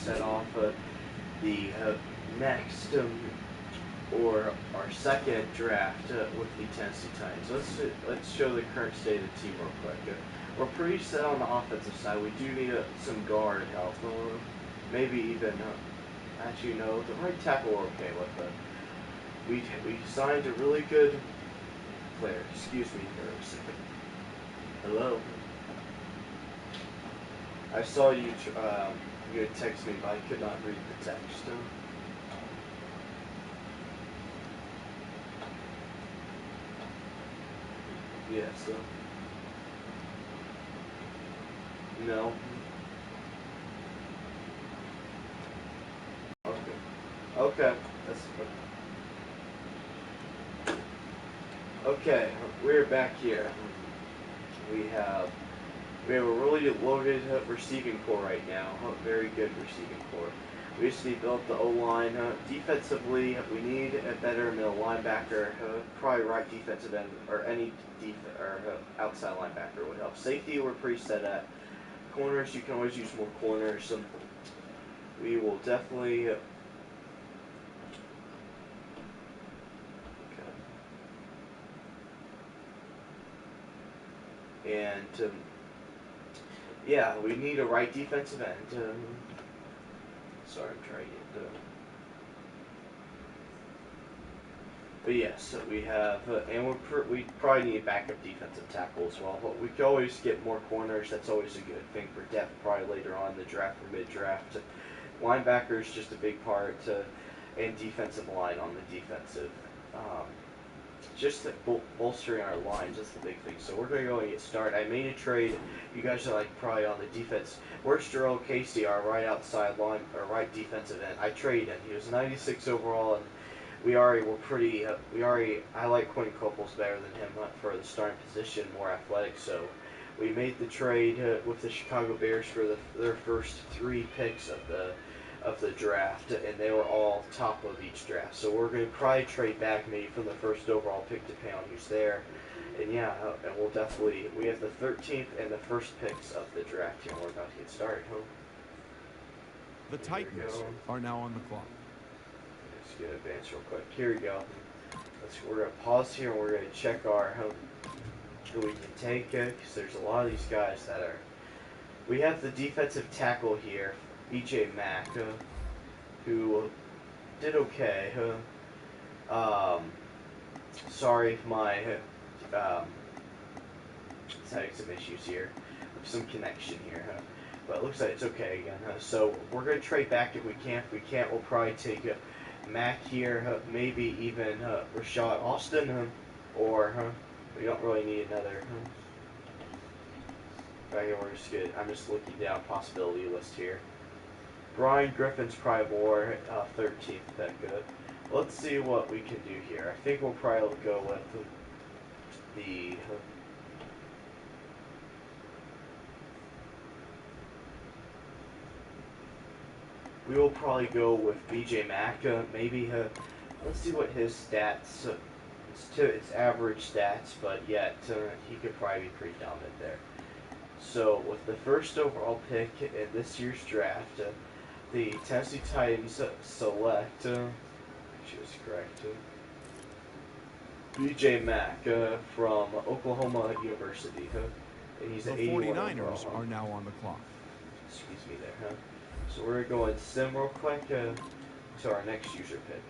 set off the next or our second draft with the Tennessee Titans. Let's show the current state of the team real quick. We're pretty set on the offensive side. We do need some guard help. Maybe even, actually no, the right tackle we're okay with. We signed a really good player. Excuse me for a second. Hello. I saw you. You had texted me, but I could not read the text. Yes. No. Okay. Okay. That's okay. We're back here. We have a really loaded receiving core right now. Very good receiving core. We recently built the O-line. Defensively, we need a better middle linebacker. Probably right defensive end or any outside linebacker would help. Safety, we're pretty set at. Corners, you can always use more corners. We will definitely. And yeah, we need a right defensive end. Sorry, I'm trying to get but yes, we have, and we probably need a backup defensive tackle as well. But we can always get more corners. That's always a good thing for depth. Probably later on in the draft or mid-draft. Linebacker is just a big part, and defensive line on the defensive. Just bolstering our lines, that's the big thing. So we're going to go and get started. I made a trade. You guys are like probably on the defense. Where's Jarrell Casey, our right outside line, or right defensive end? I traded him. He was 96 overall, and I like Quentin Coples better than him for the starting position, more athletic. So we made the trade with the Chicago Bears for their first 3 picks of the draft, and they were all top of each draft. So we're going to probably trade back maybe from the first overall pick depending on who's there. And yeah, and we have the 13th and the first picks of the draft here. We're about to get started. The Titans are now on the clock. Let's get advanced real quick. Here we go. We're going to pause here and we're going to check our who we can take because there's a lot of these guys that are. We have the defensive tackle here, B.J. Mack, who did okay. Sorry if my it's having some issues here, some connection here, but it looks like it's okay again. So we're gonna trade back if we can. If we can't, we'll probably take Mack here, maybe even Rashad Austin, or we don't really need another. Right here, I'm just looking down possibility list here. Brian Griffin's probably more 13th pick. Let's see what we can do here. I think we'll probably go with the. We will probably go with B.J. Mack. Maybe. Let's see what his stats. It's average stats, but yet he could probably be pretty dominant there. So with the first overall pick in this year's draft, the Tennessee Titans select. She was correct. B.J. Mack from Oklahoma University. And he's the 49ers are now on the clock. Excuse me there, So we're going to sim real quick to our next user pick.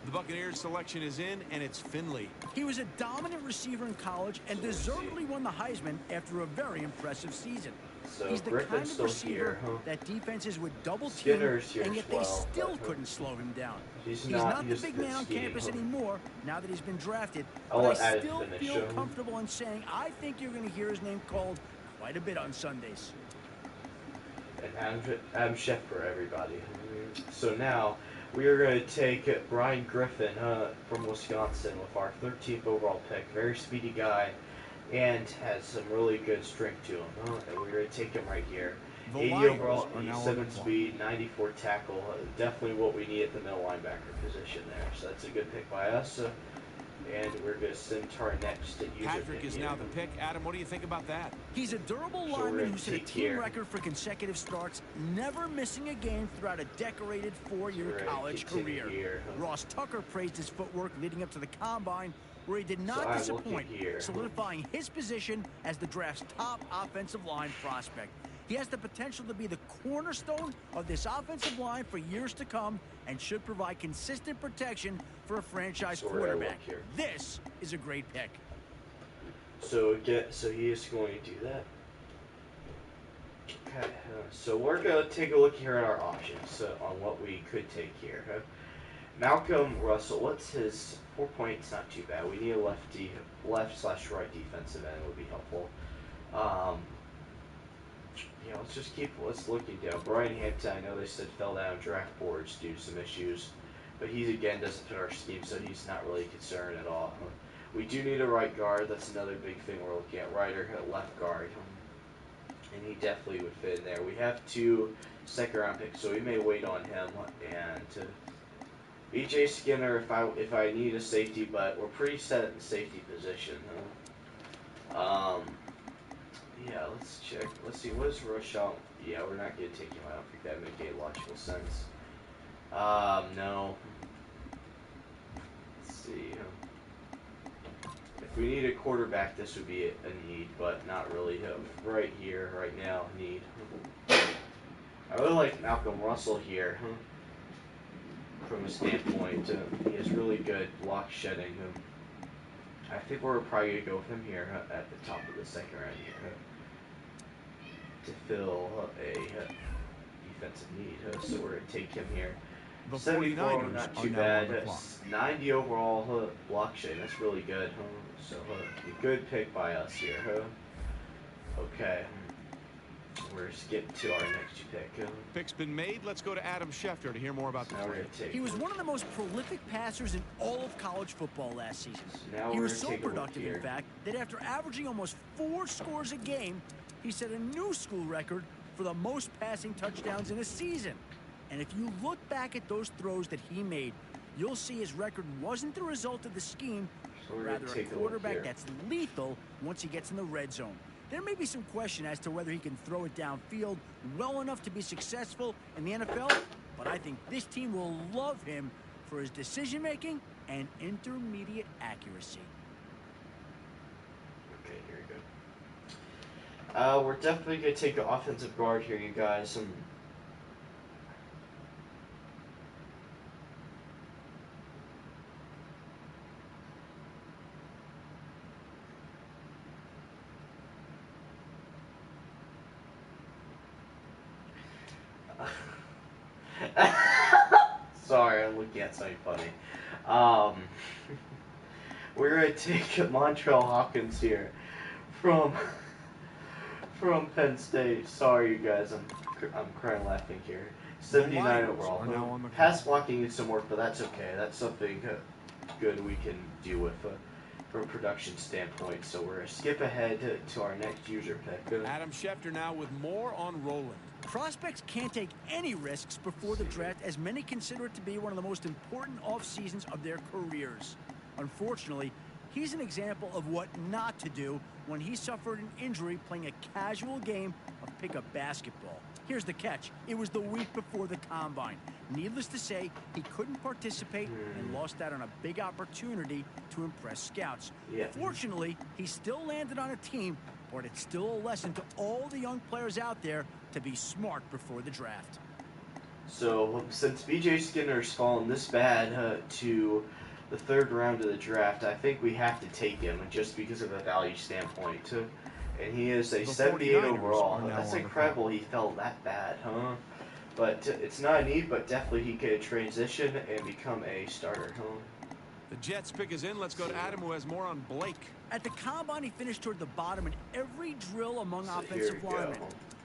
The Buccaneers selection is in, and it's Finley. He was a dominant receiver in college and deservedly won the Heisman after a very impressive season. So he's the Griffin's kind of receiver that defenses would double team, and yet they still couldn't slow him down. He's not the big man on campus anymore now that he's been drafted, but I still feel comfortable in saying I think you're going to hear his name called quite a bit on Sundays. And Adam Schefter, everybody. So now we are going to take Brian Griffin from Wisconsin with our 13th overall pick. Very speedy guy and has some really good strength to him. And we're going to take him right here. 80 overall, 87 speed, 94 tackle. Definitely what we need at the middle linebacker position there. So that's a good pick by us. And we're going to send to our next user. Patrick is now the pick. Adam, what do you think about that? He's a durable lineman who set a team record for consecutive starts, never missing a game throughout a decorated 4-year college career. Ross Tucker praised his footwork leading up to the combine, where he did not disappoint, solidifying his position as the draft's top offensive line prospect. He has the potential to be the cornerstone of this offensive line for years to come and should provide consistent protection for a franchise quarterback. This is a great pick. So he is going to do that. Okay, so we're going to take a look here at our options on what we could take here. Malcolm Russell, what's his 4 points? Not too bad. We need a left/right defensive end would be helpful. Yeah, let's looking down. Brian Hampton, I know they said fell down draft boards due to some issues, but he again doesn't fit our scheme, so he's not really concerned at all. We do need a right guard. That's another big thing we're looking at. Right or left guard, and he definitely would fit in there. We have 2 second-round picks, so we may wait on him. And B.J. Skinner, if I need a safety, but we're pretty set at the safety position. Yeah, let's check. Let's see, what is Rochelle? Yeah, we're not going to take him. I don't think that would make any logical sense. No. Let's see. If we need a quarterback, this would be a need, but not really. Right here, right now, need. I really like Malcolm Russell here. From a standpoint, he has really good block shedding. I think we're probably going to go with him here at the top of the second round here to fill a defensive need. So we're going to take him here. The 74, 49ers not too are bad. now on the clock. 90 overall block shedding. That's really good. So a good pick by us here. Okay. We're skipping to our next pick. Pick's been made. Let's go to Adam Schefter to hear more about the play. He was one of the most prolific passers in all of college football last season. So he was so productive, in fact, that after averaging almost 4 scores a game, he set a new school record for the most passing touchdowns in a season. And if you look back at those throws that he made, you'll see his record wasn't the result of the scheme, rather a quarterback that's lethal once he gets in the red zone. There may be some question as to whether he can throw it downfield well enough to be successful in the NFL, but I think this team will love him for his decision-making and intermediate accuracy. Okay, here we go. We're definitely going to take an offensive guard here, you guys. Sorry, I'm looking at something funny. We're going to take Montrell Hawkins here from Penn State. Sorry, you guys, I'm crying laughing here. 79 overall. Pass blocking needs some work, but that's okay. That's something good we can deal with from a production standpoint. So we're going to skip ahead to our next user pick. Adam Schefter now with more on Roland. Prospects can't take any risks before the draft, as many consider it to be one of the most important off seasons of their careers. Unfortunately, he's an example of what not to do when he suffered an injury playing a casual game of pickup basketball. Here's the catch. It was the week before the combine. Needless to say, he couldn't participate and lost out on a big opportunity to impress scouts. Yeah. Fortunately, he still landed on a team, but it's still a lesson to all the young players out there to be smart before the draft. So since B.J. Skinner's fallen this bad to the 3rd round of the draft, I think we have to take him just because of a value standpoint. And he is a 78 overall. That's incredible he fell that bad, huh? But it's not a need, but definitely he could transition and become a starter, huh? The Jets pick is in. Let's go to Adam, who has more on Blake. At the combine, he finished toward the bottom in every drill among offensive linemen.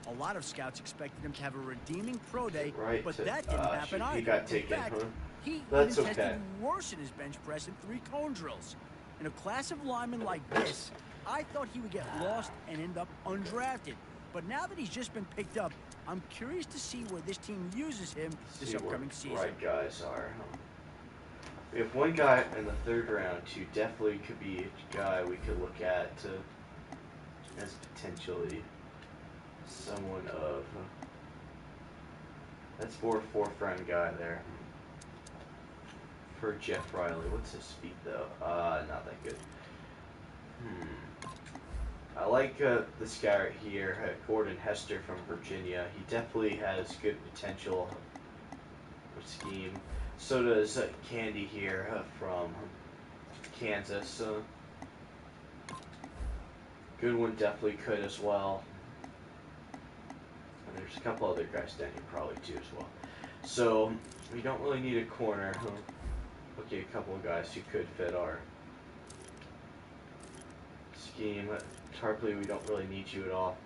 A lot of scouts expected him to have a redeeming pro day, but that didn't happen either. He got taken, in fact, he even tested worse in his bench press in 3 cone drills. In a class of linemen like this, I thought he would get lost and end up undrafted. But now that he's just been picked up, I'm curious to see where this team uses him this upcoming season. Right guys are. We have one guy in the third round who definitely could be a guy we could look at as potentially someone of. That's more fourth round guy there. For Jeff Riley. What's his speed though? Not that good. I like this guy right here, Gordon Hester from Virginia. He definitely has good potential for scheme. So does Candy here from Kansas. Good one definitely could as well. And there's a couple other guys down here probably too as well. So we don't really need a corner. Okay, a couple of guys who could fit our scheme. Tarpley, we don't really need you at all.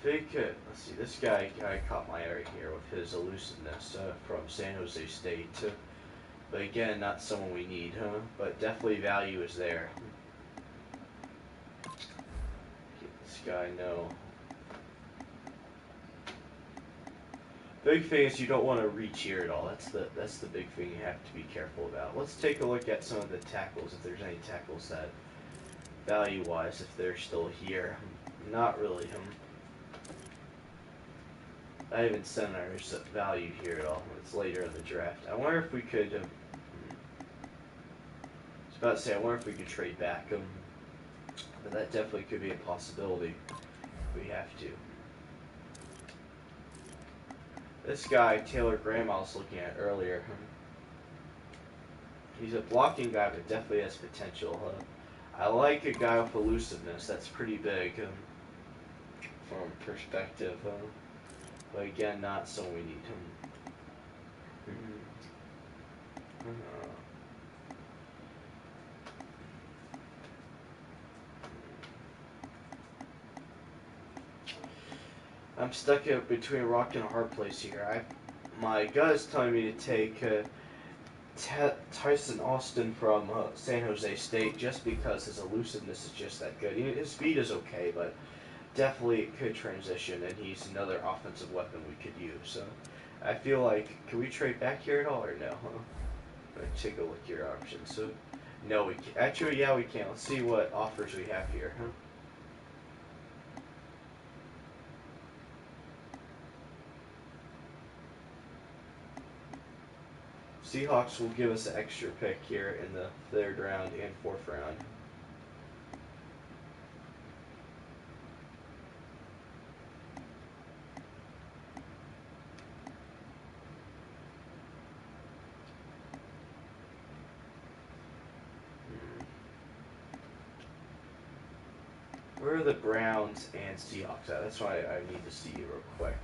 Fake, let's see, this guy caught my eye right here with his elusiveness from San Jose State. But again, not someone we need, but definitely value is there. Get this guy, no. Big thing is you don't want to reach here at all. That's the big thing you have to be careful about. Let's take a look at some of the tackles, if there's any tackles that, value-wise, if they're still here. Not really. I haven't seen our value here at all. It's later in the draft. I wonder if we could. I was about to say, I wonder if we could trade back. But that definitely could be a possibility. We have to. This guy, Taylor Graham, I was looking at earlier. He's a blocking guy, but definitely has potential. I like a guy with elusiveness. That's pretty big from perspective. But again, not someone we need. I'm stuck between a rock and a hard place here. My gut is telling me to take Tyson Austin from San Jose State just because his elusiveness is just that good. His speed is okay, but definitely could transition, and he's another offensive weapon we could use. So I feel like, can we trade back here at all, or no? Let's take a look at your options. So no, we can. Actually, yeah, we can. Let's see what offers we have here. Seahawks will give us an extra pick here in the third round and fourth round. Where are the Browns and Seahawks at? That's why I need to see you real quick.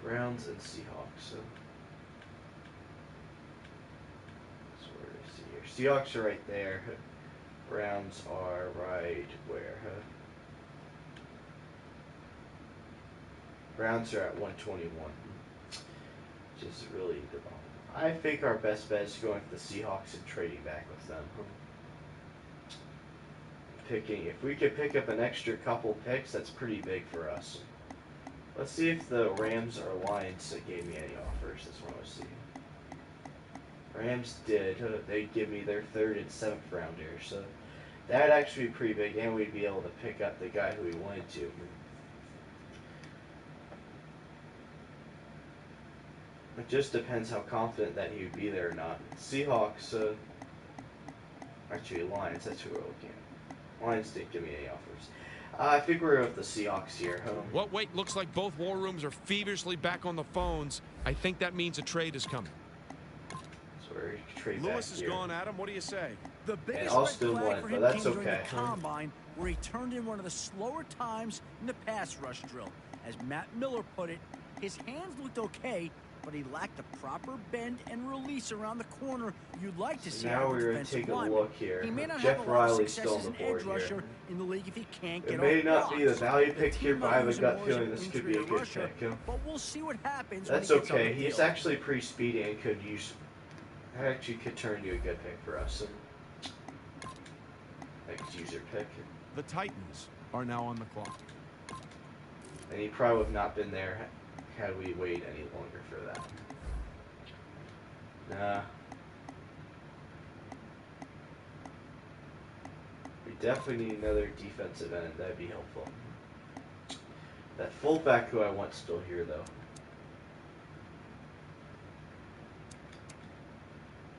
Browns and Seahawks. Seahawks are right there. Browns are right where? Browns are at 121. Which is really the bottom. I think our best bet is going with the Seahawks and trading back with them. If we could pick up an extra couple picks, that's pretty big for us. Let's see if the Rams or Lions gave me any offers. That's what I want to see. Rams did. They'd give me their third and seventh rounders, so that'd actually be pretty big, and we'd be able to pick up the guy who we wanted to. It just depends how confident that he would be there or not. Seahawks, actually Lions, that's who we're looking at. Lions didn't give me any offers. I think we're with the Seahawks here. What wait, looks like both war rooms are feverishly back on the phones. I think that means a trade is coming. Lewis is gone, Adam. What do you say? The biggest red flag for him came during the combine, where he turned in one of the slower times in the pass rush drill. As Matt Miller put it, his hands looked okay, but he lacked the proper bend and release around the corner you'd like to see. Now we're going to take a look here. He may not Jeff have a lot of Riley's success still on as the an board edge rusher here. in the league if he can't get It may off not blocks. be the value pick The here, team but I have a knows gut him feeling more as this an could be a interior good rusher, pick. but we'll see what happens. That's when he gets on okay. the He's field. actually pretty speedy and could use. Actually could turn into a good pick for us. Next user pick. The Titans are now on the clock. And he probably would have not been there had we waited any longer for that. Nah. We definitely need another defensive end. That'd be helpful. That fullback who I want still here, though.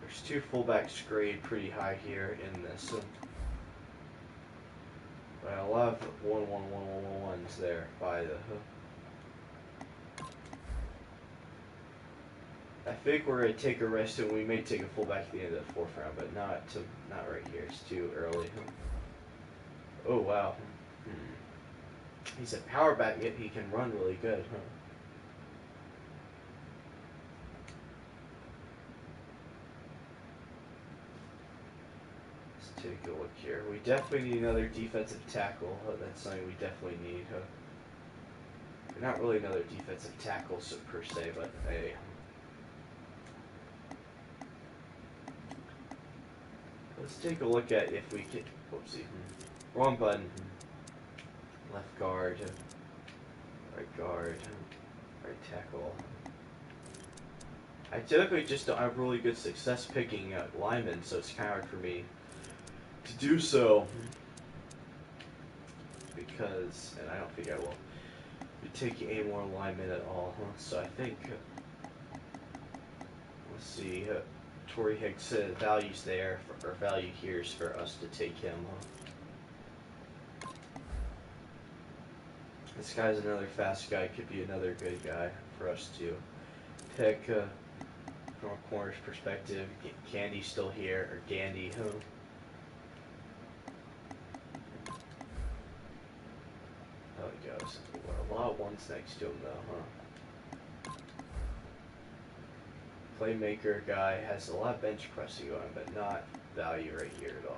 There's two fullbacks grade pretty high here in this. But a lot of 1-1-1-1-1s there by the. I think we're gonna take a rest, and we may take a fullback at the end of the 4th round, but not right here. It's too early. Oh wow. He's a power back, yet he can run really good, huh? Let's take a look here. We definitely need another defensive tackle. That's something we definitely need. Not really another defensive tackle per se, but hey. Let's take a look at if we can. Whoopsie. Wrong button. Left guard. Right guard. Right tackle. I typically just don't have really good success picking linemen, so it's kind of hard for me to do so. Because, and I don't think I will be taking any more linemen at all. So I think, let's see, Torrey Hicks values there, or value here is for us to take him. This guy's another fast guy, could be another good guy for us to pick from a corner's perspective. Candy's still here, or Gandy, who? Oh, he goes. A lot of ones next to him, though, huh? Playmaker guy has a lot of bench pressing going, but not value right here at all.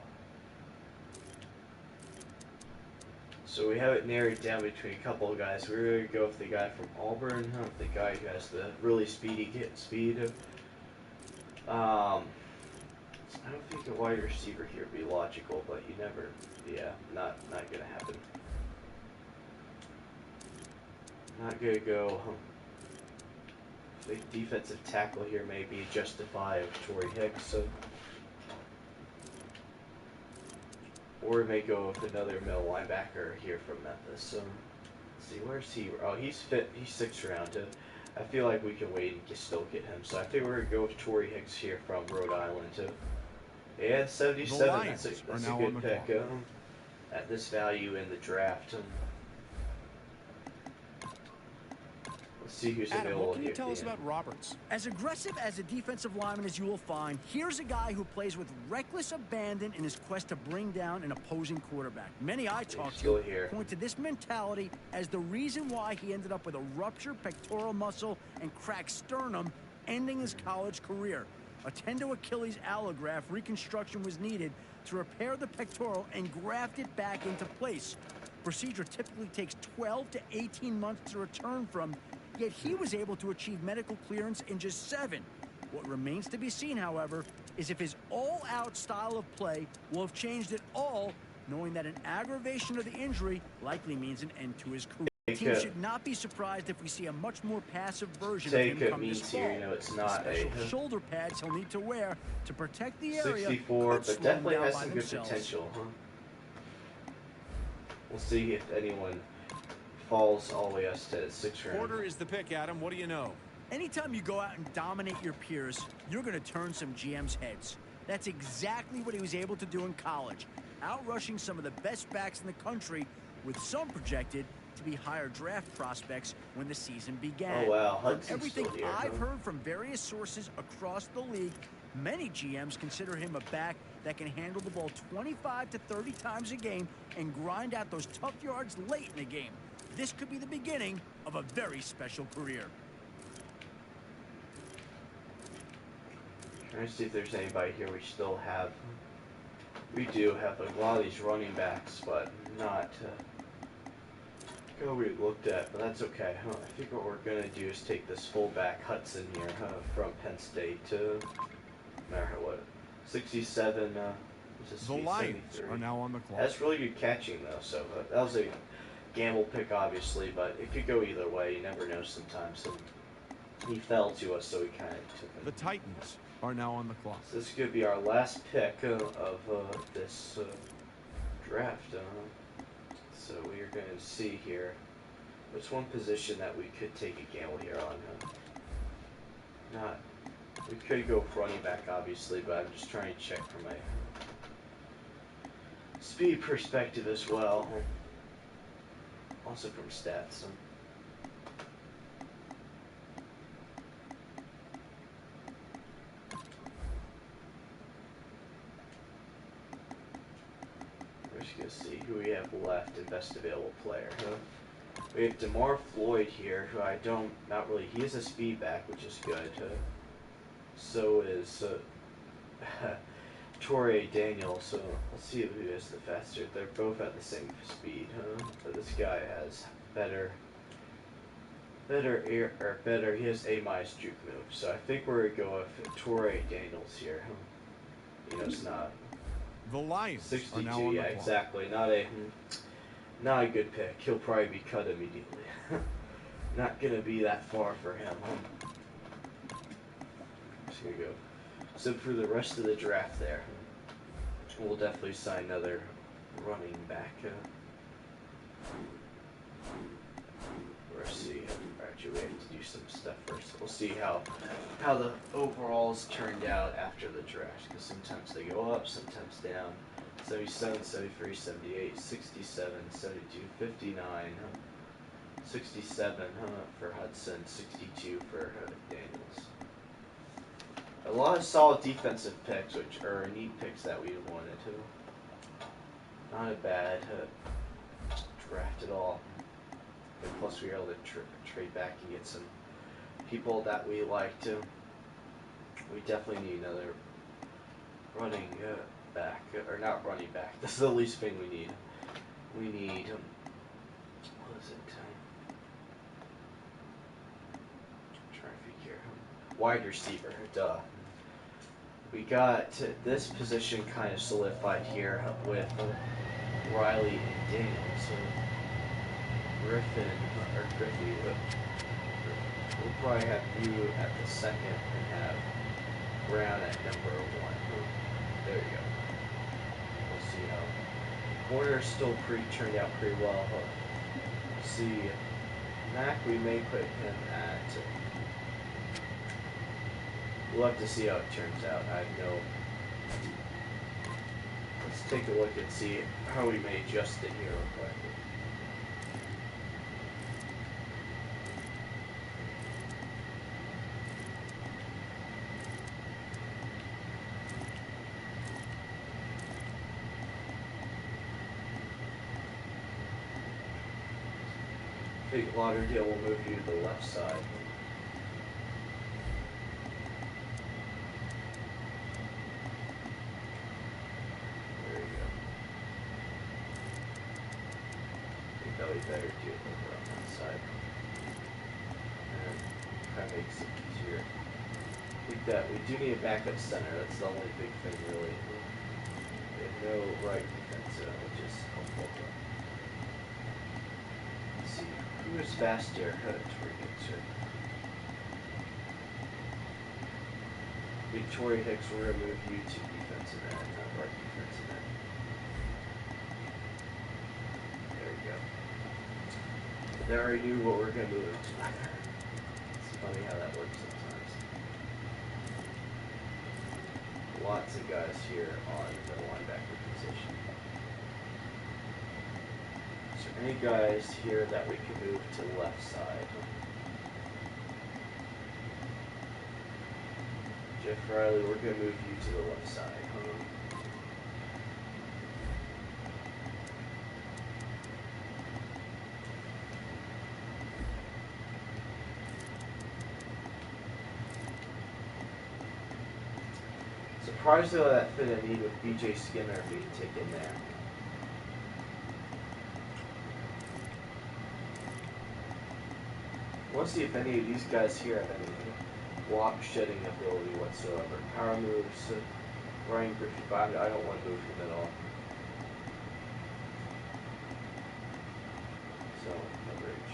So we have it narrowed down between a couple of guys. We're going to go with the guy from Auburn, the guy who has the really speed. I don't think a wide receiver here would be logical, but you never, yeah, not going to happen. Not going to go. The defensive tackle here may be justified of Torrey Hicks. So. Or we may go with another middle linebacker here from Memphis. So, let's see, where's he? Oh, he's fit. He's 6th round. I feel like we can wait and still get him. So I think we're going to go with Torrey Hicks here from Rhode Island. Yeah, 77. That's a good pick at this value in the draft. Let's see who's available. What can you tell us about Roberts? As aggressive as a defensive lineman as you will find, here's a guy who plays with reckless abandon in his quest to bring down an opposing quarterback. Many I talk to point to this mentality as the reason why he ended up with a ruptured pectoral muscle and cracked sternum, ending his college career. A tendo Achilles allograft reconstruction was needed to repair the pectoral and graft it back into place. Procedure typically takes 12 to 18 months to return from, yet he was able to achieve medical clearance in just 7. What remains to be seen, however, is if his all-out style of play will have changed at all, knowing that an aggravation of the injury likely means an end to his career. The team should not be surprised if we see a much more passive version of him come this fall. Here, it's not special shoulder pads he'll need to wear to protect the area. 64, but definitely has some good potential, huh? We'll see if anyone falls all the way up to 6th round. Porter is the pick, Adam. What do you know? Anytime you go out and dominate your peers, you're going to turn some GM's heads. That's exactly what he was able to do in college, outrushing some of the best backs in the country, with some projected to be higher draft prospects when the season began. Oh wow, Hudson's everything still here, I've heard from various sources across the league, many GMs consider him a back that can handle the ball 25 to 30 times a game and grind out those tough yards late in the game. This could be the beginning of a very special career. Trying to see if there's anybody here we still have. We do have a lot of these running backs, but not who we looked at, but that's okay. I think what we're going to do is take this fullback Hudson here from Penn State to, no matter what, 67. The Lions are now on the clock. That's really good catching, though, so that was a gamble pick, obviously, but it could go either way. You never know sometimes. So he fell to us, so we kind of took him. The Titans are now on the clock. So this could be our last pick of this draft. So we are going to see here what's one position that we could take a gamble here on. We could go for running back, obviously, but I'm just trying to check from my speed perspective as well. Also from stats. We're just going to see who we have left and best available player. We have DeMar Floyd here, who not really, he is a speed back, which is good. So is Torrey Daniel, so let's see who is the faster. They're both at the same speed, but this guy has he has A- juke move, so I think we're going to go with Torrey Daniels here. You know, it's not... The Lions 62, are now on yeah, the clock. exactly. Not a good pick. He'll probably be cut immediately. Not going to be that far for him. Just going to go. So for the rest of the draft there, we'll definitely sign another running back. Let's see. Actually, we have to do some stuff first. We'll see how the overalls turned out after the draft, because sometimes they go up, sometimes down. 77, 73, 78, 67, 72, 59, 67 for Hudson, 62 for Daniels. A lot of solid defensive picks, which are neat picks that we wanted to. Not a bad draft at all. And plus, we were able to trade back and get some people that we like to. We definitely need another running back, or not running back. This is the least thing we need. We need what is it? I'm trying to figure. Wide receiver. Duh. We got this position kind of solidified here with Riley and Daniels. Griffin, we'll probably have you at the second and have Brown at number 1. There you go. We'll see how. Warner's still turned out pretty well. We'll see. Mac, we may put him at. We'll have to see how it turns out. I have no. Let's take a look and see how we may adjust it here real quick. I think Lauderdale will move you to the left side. There you go. I think that'll be better to do it over on that side. And kind of makes it easier. I think that we do need a backup center. That's the only big thing, really. We have no right defense, which is helpful. Let's see. Who is faster? Victoria Hicks, we're going to move you to defensive end, not right defensive end. There you go. They already knew what we're going to move him to. It's funny how that works sometimes. Lots of guys here on the linebacker position. Is there any guys here that we can move to the left side? Jeff Riley, we're going to move you to the left side. Surprised though that fit a need with BJ Skinner being taken there. We'll see if any of these guys here have any block shedding ability whatsoever. Power moves, Ryan Griffin, but I don't want to move him at all. So, coverage.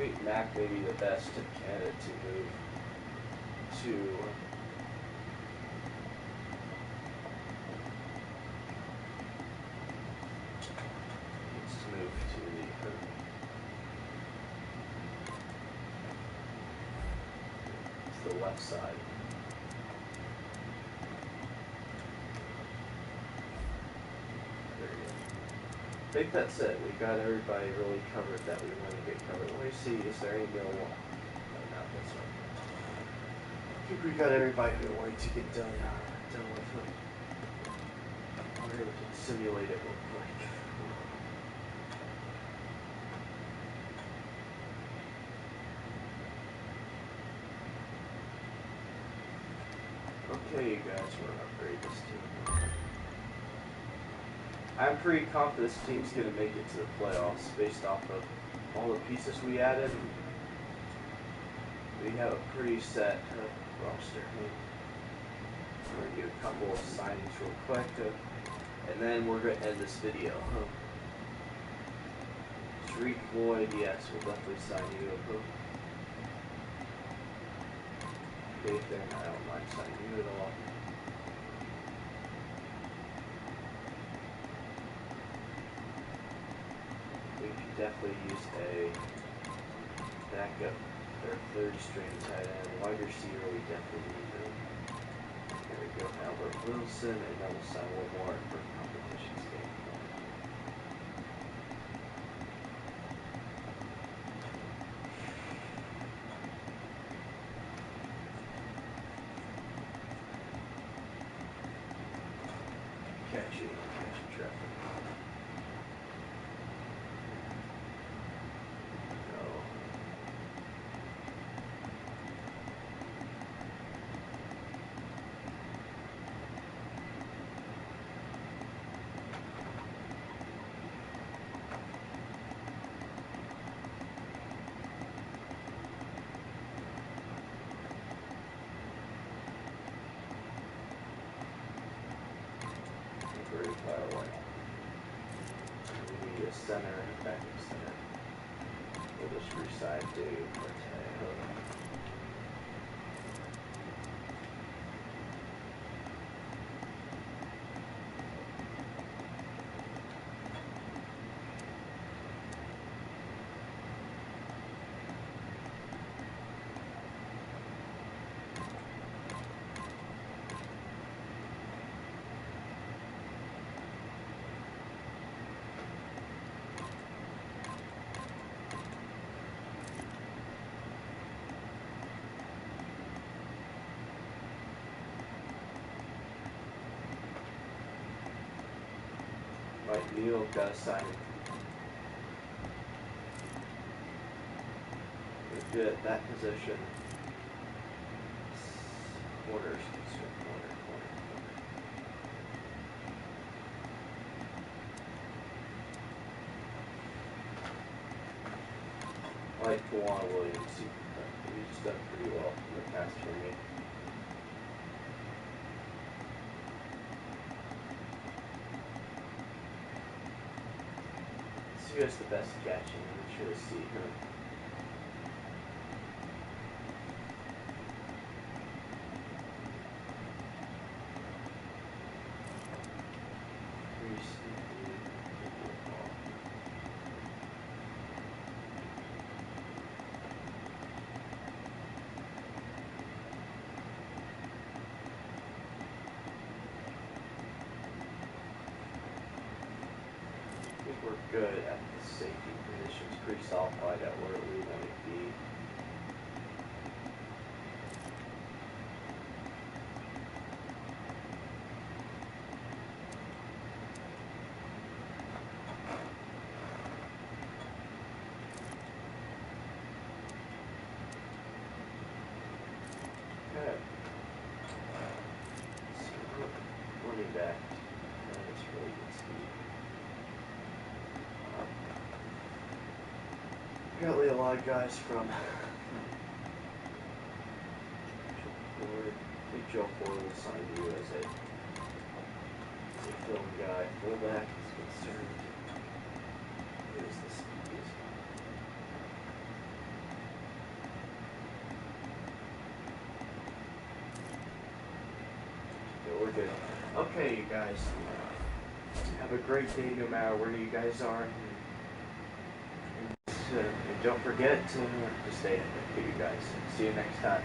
think Mac may be the best candidate to move to. Let's move to the left side. I think that's it. We got everybody really covered that we want to get covered. Let me see, is there any real one? No, that's not. I think we got everybody we wanted to get done with them. We're able to simulate it real quick. Okay, you guys, we're gonna upgrade this team. I'm pretty confident this team's going to make it to the playoffs based off of all the pieces we added. We have a pretty set roster. We're going to do a couple of signings real quick, and then we're going to end this video. Street Floyd, yes, we'll definitely sign you. Nathan, I don't mind signing you at all. Definitely use a backup or third string tight end. Wide receiver, we definitely need him. There we go, Albert Wilson, and then we'll sign one more for competition standpoint. Catchy traffic. We need a center, backup center. We'll just reside Dave Mateo. Mike Neal got a sign. We're good at that position. Corners, corner. I like Kawhi Williams. He's done pretty well in the past for me. Who has the best catching? I'm sure to see him. We're good at the safety positions, pretty solidified at where we want to be. Okay. So, running back. That's really good speed. Apparently a lot of guys from Ford. I think Joe Ford will sign you as a film guy. Fullback is concerned. Who is this? Okay, you guys. Have a great day no matter where you guys are. And don't forget to stay active, you guys. See you next time.